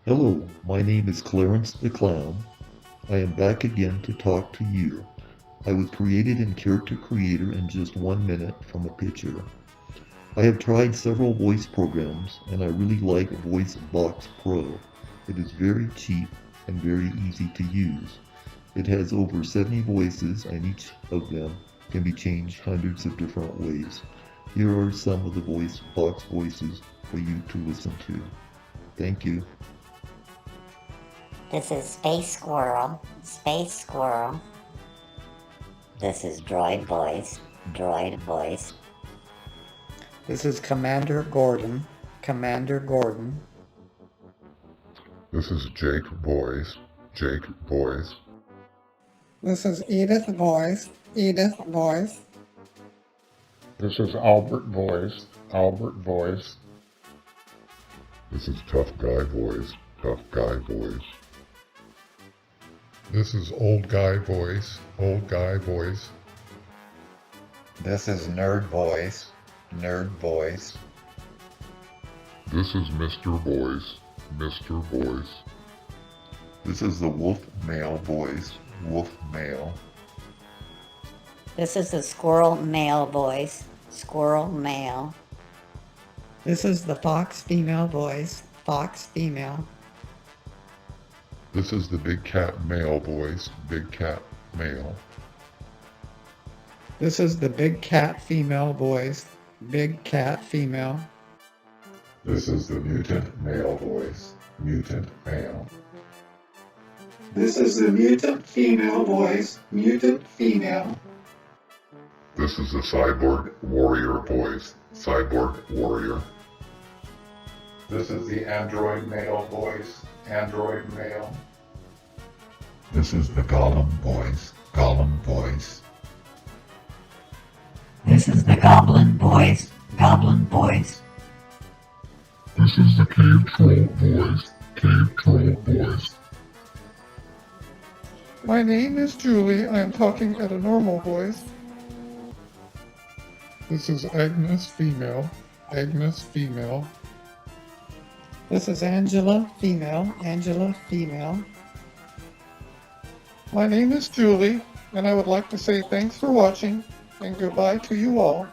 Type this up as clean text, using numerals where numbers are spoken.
Hello, my name is Clarence the Clown. I am back again to talk to you. I was created in Character Creator in just 1 minute from a picture. I have tried several voice programs and I really like MorphVox Pro. It is very cheap and very easy to use. It has over 70 voices and each of them can be changed hundreds of different ways. Here are some of the MorphVox voices for you to listen to. Thank you. This is Space Squirrel, Space Squirrel. This is Droid Voice, Droid Voice. This is Commander Gordon, Commander Gordon. This is Jake Voice, Jake Voice. This is Edith Voice, Edith Voice. This is Albert Voice, Albert Voice. This is Tough Guy Voice, Tough Guy Voice. This is Old Guy Voice, Old Guy Voice. This is Nerd Voice, Nerd Voice. This is Mr. Voice, Mr. Voice. This is the Wolf Male voice, Wolf Male. This is the Squirrel Male Voice, Squirrel Male. This is the Fox Female Voice, Fox Female. This is the Big Cat Male Voice, Big Cat Male. This is the Big Cat Female Voice, Big Cat Female. This is the Mutant Male Voice, Mutant Male. This is the Mutant Female Voice, Mutant Female. This is the Cyborg Warrior Voice, Cyborg Warrior. This is the Android Male Voice, Android Male. This is the Golem Voice, Golem Voice. This is the Goblin Voice, Goblin Voice. This is the Cave Troll Voice, Cave Troll Voice. My name is Julie. I am talking at a normal voice. This is Agnes Female, Agnes Female. This is Angela Female, Angela Female. My name is Julie, and I would like to say thanks for watching, and goodbye to you all.